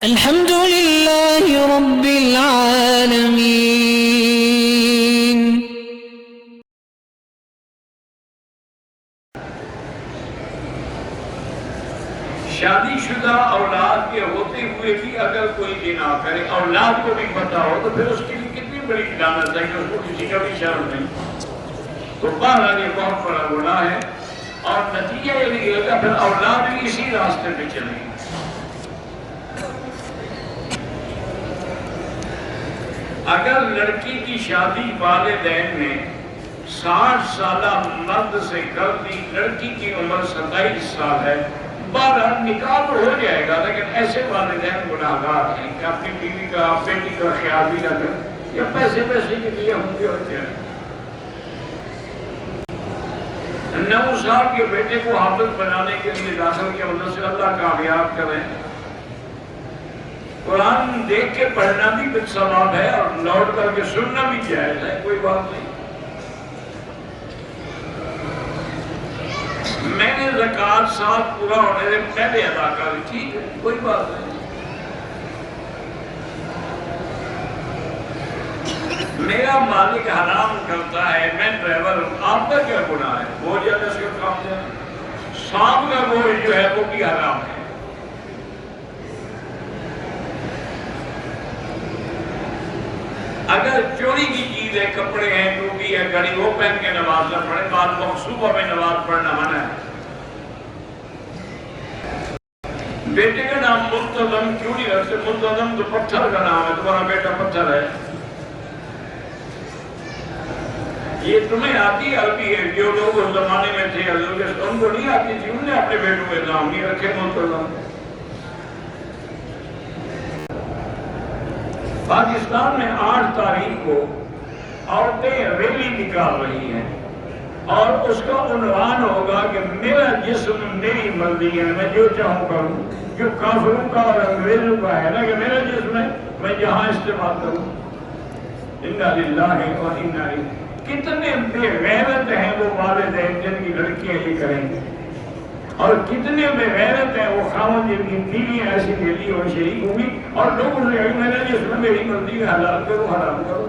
الحمد لله رب العالمين. شادی شدہ اولاد کے ہوتے ہوئے بھی اگر کوئی بنا کرے، اولاد کو بھی پتہ ہو، تو پھر اس کے لیے کتنی بڑی لعنت ہے کہ اس کو کسی کا بھی شرم نہیں. تو بہرحال یہ بہت بڑا گناہ ہے، اور نتیجہ یہ نکلے گا پھر اولاد بھی اسی راستے پہ چلیں گے. اگر لڑکی کی شادی والدین نے 60 سالہ مرد سے کر دی، لڑکی کی عمر 27 سال ہے، بہرحال نکاح تو ہو جائے گا، لیکن ایسے والدین گناہگار ہیں کہ اپنی بیوی کا، بیٹی کا خیال بھی نہ کریں، یا پیسے کے لیے ہوں گے ہوتے ہیں. 9 سال کے بیٹے کو حافظ بنانے کے لیے داخل کیا، اللہ سے اللہ کامیاب کریں. قرآن دیکھ کے پڑھنا بھی ثواب ہے اور لوٹ کر کے سننا بھی جائز ہے، کوئی بات نہیں. میں نے زکوٰۃ سال پورا ہونے سے پہلے ادا کر دی، ٹھیک ہے، کوئی بات نہیں. میرا مالک حرام کرتا ہے، میں ڈرائیور ہوں، آپ کا کیا گناہ ہے؟ وہ جانے سے کام جائے. سانپ کا گوشت جو ہے وہ بھی حرام ہے. اگر چوری کی چیز ہے، کپڑے ہیں، ٹوپی ہے، گھڑی، وہ پہن کے نماز نہ پڑھے، بعد مقصوبہ میں نماز پڑھنا منع ہے. بیٹے کا نام ملتزم کیوں نہیں رکھتے؟ ملتزم تو پتھر کا نام ہے، تمہارا بیٹا پتھر ہے. یہ تمہیں آتی عربی ہے، جو لوگ اس زمانے میں تھے ان کو نہیں آتی تھی، انہوں نے اپنے بیٹوں کے نام نہیں رکھے ملتزم. پاکستان میں 8 تاریخ کو عورتیں ریلی نکال رہی ہیں، اور اس کا عنوان ہوگا کہ میرا جسم میری مرضی ہے، میں جو چاہوں کروں. جو کافروں کا اور انگریزوں کا ہے نا کہ میرا جسم ہے، میں جہاں استعمال کروں. انا للہ و انا الیہ. کتنے بے غیرت ہیں وہ والدین جن کی لڑکیاں یہ کریں گے، اور کتنے بے غیرت ہیں وہ خاوند جن کی بیویاں ایسی میری اور شریک ہوں گی، اور لوگ اسے کہیں میرا جسم میری مرضی ہے، حلال کرو حرام کرو.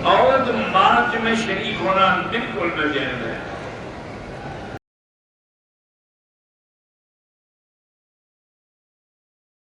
عورت مارچ میں شریک ہونا بالکل ناجائز ہے.